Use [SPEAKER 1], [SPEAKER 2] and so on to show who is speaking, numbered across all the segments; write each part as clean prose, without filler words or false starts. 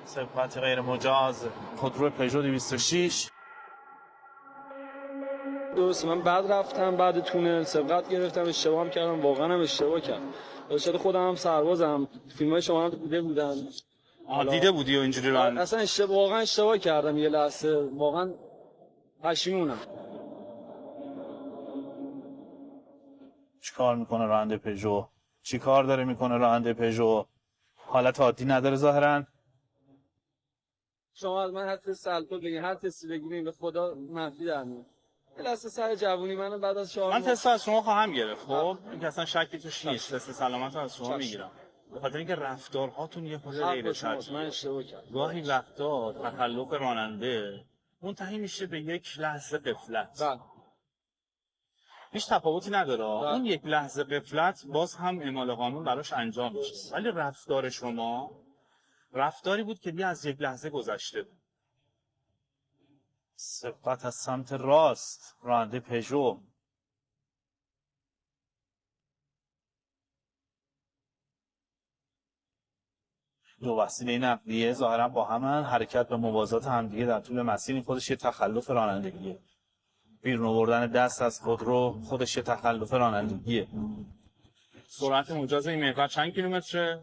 [SPEAKER 1] سبقت غیر مجاز خودرو پژو 206.
[SPEAKER 2] درسته، من بعد رفتم، بعد تونل سبقت گرفتم، اشتباه کردم، واقعا هم اشتباه کردم. شاید خودم هم سربازم، فیلمای شما هم دیده بودن.
[SPEAKER 1] دیده بودی و اینجوری رو
[SPEAKER 2] اصلا واقعا اشتباه کردم، یه لحظه واقعا پشیمونم.
[SPEAKER 1] چیکار میکنه راننده پژو؟ چیکار داره میکنه راننده پژو؟ حالت عادی نداره ظاهرا.
[SPEAKER 2] شما از من هر تست الکل بگین، هر تستی بگیرین به خدا منفی در میاد. یه لحظه سر جوونی منو بعد از شما
[SPEAKER 1] من تست از شما خواهم گرفت. خب این که اصلا شکی توش نیست. تست سلامت رو از شما میگیرم. به خاطر اینکه رفتارهاتون یه خورده غیر شرعیه.
[SPEAKER 2] من اشتباه کردم.
[SPEAKER 1] گاهی وقتا تخلف راننده منتهی میشه به یک لحظه غفلت.
[SPEAKER 2] بله.
[SPEAKER 1] هیچ تفاوتی نداره. اون یک لحظه غفلت باز هم اعمال قانون براش انجام میشه. ولی رفتار شما رفتاری بود که دیگه از یک لحظه گذشته بود. سبقت از سمت راست راننده پژو. دو وسیله نقلیه ظاهرا با هم حرکت به موازات همدیگه در طول مسیر، این خودش یه تخلف رانندگیه. بیرون آوردن دست از خودرو خودش یه تخلف رانندگیه. سرعت مجاز این محور چند کیلومتره؟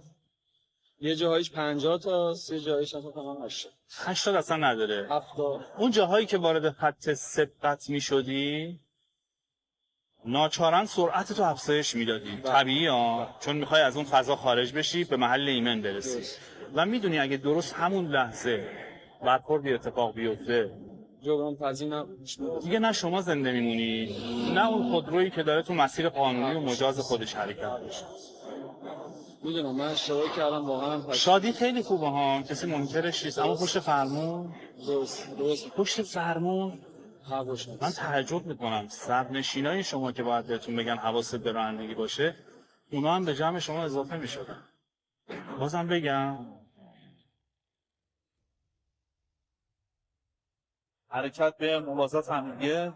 [SPEAKER 2] یه جاهایش 50 تا، یه جاهایش هم تمام 80.
[SPEAKER 1] 80 اصلا نداره.
[SPEAKER 2] 70.
[SPEAKER 1] اون جاهایی که وارد خط سبقت میشدی ناچارن سرعت تو افزایش میدادی. طبیعیه ها، چون میخوای از اون فضا خارج بشی به محل ایمن برسی. و میدونی اگه درست همون لحظه برخوردی اتفاق بیفته
[SPEAKER 2] جبران پذیر
[SPEAKER 1] دیگه نه شما زنده میمونی نه اون خودرویی که داره تو مسیر قانونی و مجاز خودش حرکت میشه.
[SPEAKER 2] میدونم من اشتباه کردم واقعا.
[SPEAKER 1] شادی خیلی خوبه ها، کسی منکرش نیست، اما پشت فرمون
[SPEAKER 2] درست
[SPEAKER 1] پشت فرمون من تعجب میکنم صبرنشینای شما که باید بهتون بگن حواست به رانندگی باشه، اونا هم به جمع شما اضافه میشدن. بازم بگم حرکت به موازات همدیگه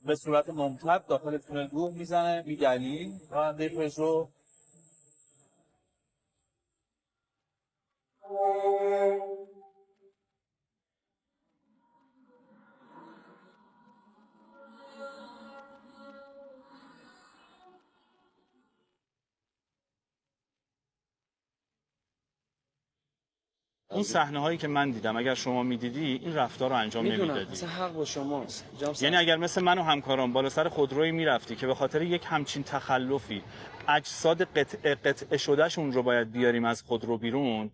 [SPEAKER 1] به صورت ممتد داخل تونل روح میزنه، میگلی راننده پژو. اون صحنه هایی که من دیدم اگر شما میدیدی این رفتار رو انجام نمیدادی.
[SPEAKER 2] مثلا حق با شماست.
[SPEAKER 1] یعنی اگر مثل من و همکاران بالا سر خودرویی میرفتی که به خاطر یک همچین تخلفی اجساد قطعه شدهشون رو باید بیاریم از خودرو بیرون،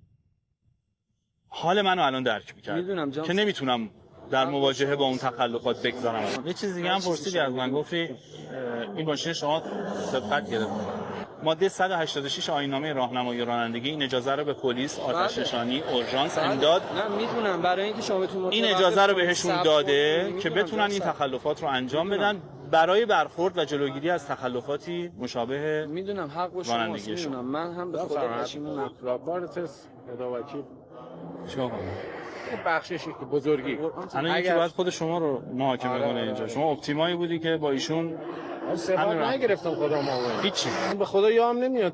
[SPEAKER 1] حال منو الان درک می‌کردی که نمیتونم در مواجهه با اون تخلفات بگذارم. یه چیز دیگه هم پرسیدی از من، گفتی این ماشین شما سبقت گرفت. ماده 186 آیین‌نامه راهنمایی رانندگی این اجازه رو به پلیس، آتش نشانی، اورژانس، امداد،
[SPEAKER 2] نه میدونم برای اینکه شما بتونید
[SPEAKER 1] این اجازه رو بهشون داده که بتونن این تخلفات رو انجام بدن برای برخورد و جلوگیری از تخلفاتی مشابه
[SPEAKER 2] میدونم حق با شماست. میدونم من هم به خدا پشیمونم.
[SPEAKER 3] راهبر تست خداوکیل
[SPEAKER 1] شما
[SPEAKER 3] بخششی که بزرگی
[SPEAKER 1] الان یکی باید خود شما رو محاکمه کنه اینجا. شما اپتیمایی بودی که با ایشون
[SPEAKER 3] سبقت نگرفتم خودم آقا.
[SPEAKER 1] هیچی
[SPEAKER 3] به خدا یادم نمیاد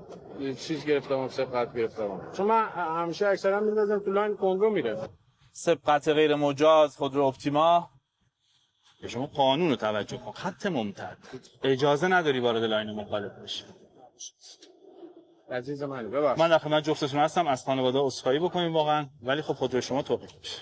[SPEAKER 3] چیز گرفتم سبقت گرفتم، چون من همیشه اکثرا میذارم تو لاین کنگو میره.
[SPEAKER 1] سبقت غیر مجاز خودرو اپتیما که شما قانون رو توجه کن، خط ممتد، اجازه نداری وارد لاین مخالف بشی.
[SPEAKER 3] عزیز من ببخشید
[SPEAKER 1] من در خدمت جفتتون هستم، از خانواده عذرخواهی بکنیم واقعا، ولی خب خودروی شما توقیف میشه.